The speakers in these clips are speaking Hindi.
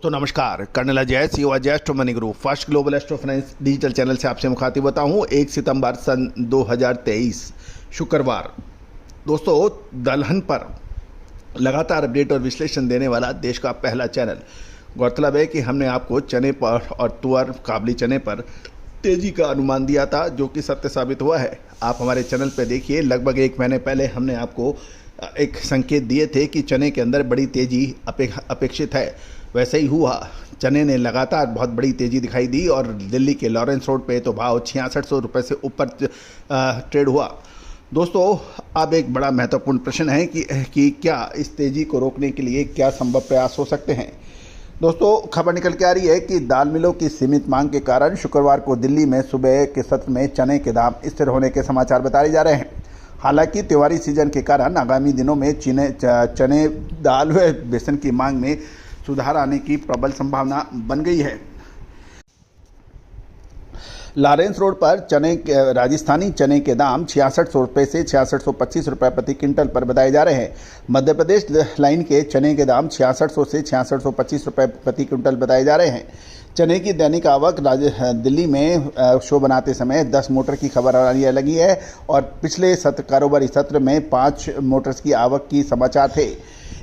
दोस्तों नमस्कार, colonel Ajay CO Ajay astro money group first global astro finance digital channel से आपसे मुखातिब होता हूं। 1 सितंबर सन 2023 शुक्रवार। दोस्तों, दलहन पर लगातार अपडेट और विश्लेषण देने वाला देश का पहला चैनल। गौरतलब है कि हमने आपको चने पर और तुअर काबली चने पर तेजी का अनुमान दिया था, जो कि सत्य साबित हुआ है। आप हमारे चैनल पर देखिए, लगभग 1 महीने पहले हमने आपको एक संकेत दिए थे कि चने के अंदर बड़ी तेजी अपेक्षित है। वैसे ही हुआ। चने ने लगातार बहुत बड़ी तेजी दिखाई दी और दिल्ली के लॉरेंस रोड पे तो भाव 6600 रुपये से ऊपर ट्रेड हुआ। दोस्तों, अब एक बड़ा महत्वपूर्ण प्रश्न है कि क्या इस तेजी को रोकने के लिए क्या संभव प्रयास हो सकते हैं। दोस्तों, खबर निकल के आ रही है कि दाल मिलों की सीमित मांग के कारण शुक्रवार को दिल्ली में सुबह के सत्र में चने के दाम स्थिर होने के समाचार बताए जा रहे हैं। हालांकि त्योहारी सीजन के कारण आगामी दिनों में चने दाल व बेसन की मांग में सुधार आने की प्रबल संभावना बन गई है। लॉरेंस रोड पर राजस्थानी चने के दाम 6600 रुपये से 6625 रुपये प्रति क्विंटल पर बताए जा रहे हैं। मध्य प्रदेश लाइन के चने के दाम 6600 से 6625 रुपये प्रति क्विंटल बताए जा रहे हैं। चने की दैनिक आवक दिल्ली में शो बनाते समय 10 मोटर की खबर आने लगी है और पिछले कारोबारी सत्र में 5 मोटर्स की आवक की समाचार थे।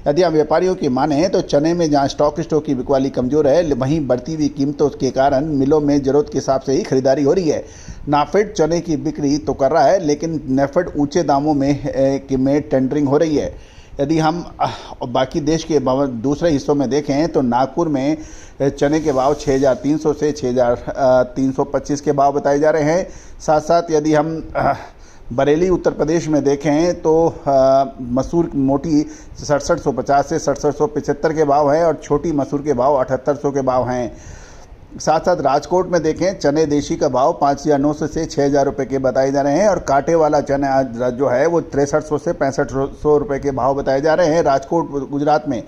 यदि हम व्यापारियों की माने तो चने में जहां स्टॉक की बिकवाली कमजोर है, वहीं बढ़ती हुई कीमतों के कारण मिलों में जरूरत के हिसाब से ही खरीदारी हो रही है। नाफेड चने की बिक्री तो कर रहा है, लेकिन नेफेड ऊंचे दामों में टेंडरिंग हो रही है। यदि हम बाकी देश के दूसरे हिस्सों में देखें तो नागपुर में चने के भाव 6300 से 6325 के भाव बताए जा रहे हैं। साथ साथ यदि हम बरेली उत्तर प्रदेश में देखें तो मसूर मोटी 6750 से 6775 के भाव है और छोटी मसूर के भाव 7800 के भाव हैं। साथ साथ राजकोट में देखें, चने देशी का भाव 5900 से 6000 रुपये के बताए जा रहे हैं और कांटे वाला चना जो है वो 6300 से 6500 रुपये के भाव बताए जा रहे हैं। राजकोट गुजरात में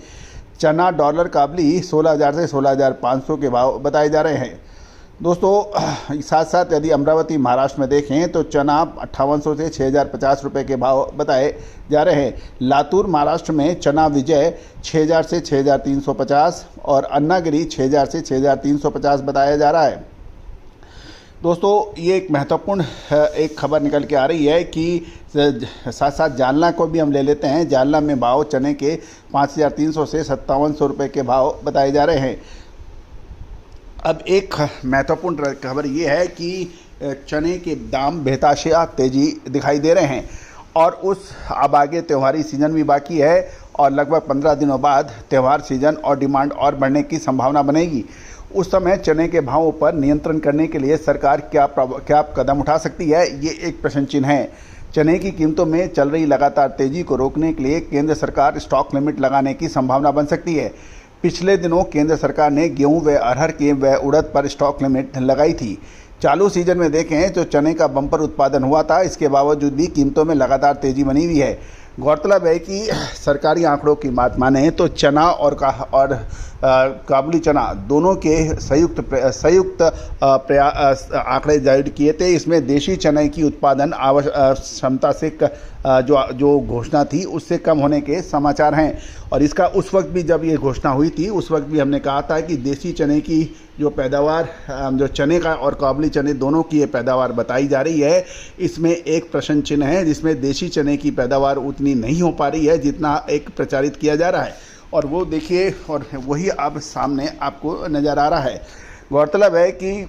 चना डॉलर काबली 16000 से 16500 के भाव बताए जा रहे हैं। दोस्तों, साथ साथ यदि अमरावती महाराष्ट्र में देखें तो चना 5800 से 6050 रुपये के भाव बताए जा रहे हैं। लातूर महाराष्ट्र में चना विजय 6000 से 6350 और अन्नागिरी 6000 से 6350 बताया जा रहा है। दोस्तों, ये एक महत्वपूर्ण एक खबर निकल के आ रही है कि साथ साथ जालना को भी हम ले लेते हैं। जालना में भाव चने के 5300 से 5700 रुपये के भाव बताए जा रहे हैं। अब एक महत्वपूर्ण खबर ये है कि चने के दाम बेताशिया तेजी दिखाई दे रहे हैं और अब आगे त्योहारी सीजन भी बाकी है और लगभग 15 दिनों बाद त्यौहार सीजन और डिमांड और बढ़ने की संभावना बनेगी। उस समय चने के भावों पर नियंत्रण करने के लिए सरकार क्या कदम उठा सकती है, ये एक प्रश्न चिन्ह है। चने की कीमतों में चल रही लगातार तेजी को रोकने के लिए केंद्र सरकार स्टॉक लिमिट लगाने की संभावना बन सकती है। पिछले दिनों केंद्र सरकार ने गेहूं व अरहर के व उड़द पर स्टॉक लिमिट लगाई थी। चालू सीजन में देखें तो चने का बम्पर उत्पादन हुआ था, इसके बावजूद भी कीमतों में लगातार तेजी बनी हुई है। गौरतलब है कि सरकारी आंकड़ों की बात माने तो चना और काबुली चना दोनों के संयुक्त आंकड़े जारी किए थे। इसमें देशी चने की उत्पादन क्षमता से जो घोषणा थी उससे कम होने के समाचार हैं और इसका उस वक्त भी जब ये घोषणा हुई थी उस वक्त भी हमने कहा था कि देशी चने की जो पैदावार, जो चने का और काबुली चने दोनों की ये पैदावार बताई जा रही है, इसमें एक प्रश्न चिन्ह है, जिसमें देशी चने की पैदावार उतनी नहीं हो पा रही है जितना एक प्रचारित किया जा रहा है और वो देखिए और वही अब सामने आपको नज़र आ रहा है। गौरतलब है कि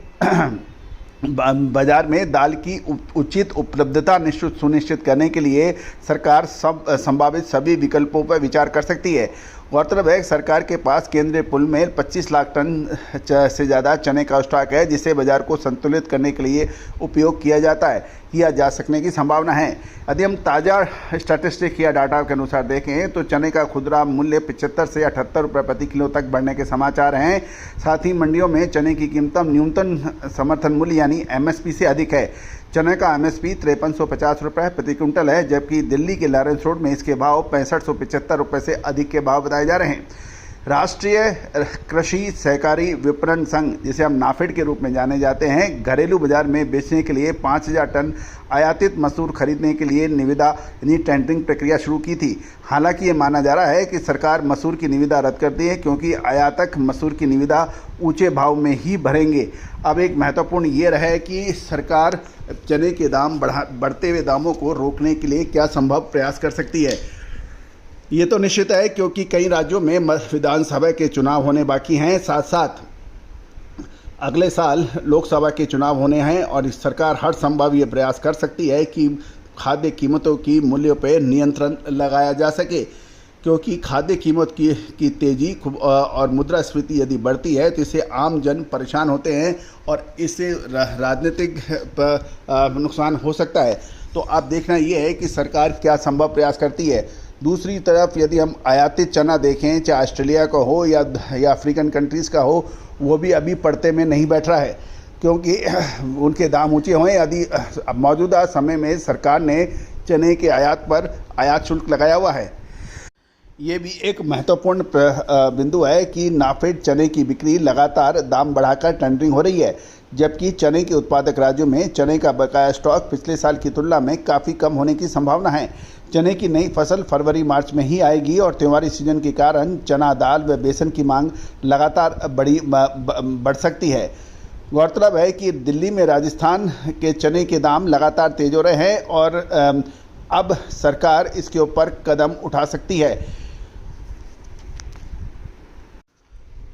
बाजार में दाल की उचित उपलब्धता सुनिश्चित करने के लिए सरकार संभावित सभी विकल्पों पर विचार कर सकती है। गौरतलब है सरकार के पास केंद्रीय पुल में 25 लाख टन से ज़्यादा चने का स्टॉक है, जिसे बाजार को संतुलित करने के लिए उपयोग किया जा सकने की संभावना है। यदि हम ताज़ा स्टैटिस्टिक या डाटा के अनुसार देखें तो चने का खुदरा मूल्य 75 से 78 रुपये प्रति किलो तक बढ़ने के समाचार हैं। साथ ही मंडियों में चने की कीमत न्यूनतम समर्थन मूल्य यानी एमएसपी से अधिक है। चने का एमएसपी 5350 रुपये प्रति क्विंटल है, जबकि दिल्ली के लॉरेंस रोड में इसके भाव 6575 रुपये से अधिक के भाव बताए जा रहे हैं। राष्ट्रीय कृषि सहकारी विपणन संघ, जिसे हम नाफेड के रूप में जाने जाते हैं, घरेलू बाजार में बेचने के लिए 5,000 टन आयातित मसूर खरीदने के लिए निविदा यानी टेंडरिंग प्रक्रिया शुरू की थी। हालांकि ये माना जा रहा है कि सरकार मसूर की निविदा रद्द करती है, क्योंकि आयातक मसूर की निविदा ऊंचे भाव में ही भरेंगे। अब एक महत्वपूर्ण ये रहा कि सरकार चने के दाम बढ़ते हुए दामों को रोकने के लिए क्या संभव प्रयास कर सकती है। ये तो निश्चित है, क्योंकि कई राज्यों में विधानसभा के चुनाव होने बाकी हैं, साथ साथ अगले साल लोकसभा के चुनाव होने हैं और सरकार हर संभव ये प्रयास कर सकती है कि खाद्य कीमतों की मूल्यों पर नियंत्रण लगाया जा सके, क्योंकि खाद्य कीमत की तेज़ी और मुद्रास्फीति यदि बढ़ती है तो इससे आम जन परेशान होते हैं और इससे राजनीतिक नुकसान हो सकता है। तो अब देखना ये है कि सरकार क्या संभव प्रयास करती है। दूसरी तरफ यदि हम आयातित चना देखें, चाहे ऑस्ट्रेलिया का हो या अफ्रीकन कंट्रीज़ का हो, वो भी अभी पड़ते में नहीं बैठ रहा है, क्योंकि उनके दाम ऊँचे हुए। यदि मौजूदा समय में सरकार ने चने के आयात पर आयात शुल्क लगाया हुआ है। ये भी एक महत्वपूर्ण बिंदु है कि नाफेड चने की बिक्री लगातार दाम बढ़ाकर टेंडरिंग हो रही है, जबकि चने के उत्पादक राज्यों में चने का बकाया स्टॉक पिछले साल की तुलना में काफ़ी कम होने की संभावना है। चने की नई फसल फरवरी मार्च में ही आएगी और त्योहारी सीजन के कारण चना दाल व बेसन की मांग लगातार बढ़ सकती है। गौरतलब है कि दिल्ली में राजस्थान के चने के दाम लगातार तेज हो रहे हैं और अब सरकार इसके ऊपर कदम उठा सकती है।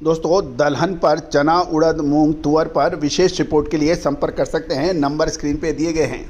दोस्तों, दलहन पर चना, उड़द, मूंग, तुअर पर विशेष रिपोर्ट के लिए संपर्क कर सकते हैं। नंबर स्क्रीन पे दिए गए हैं।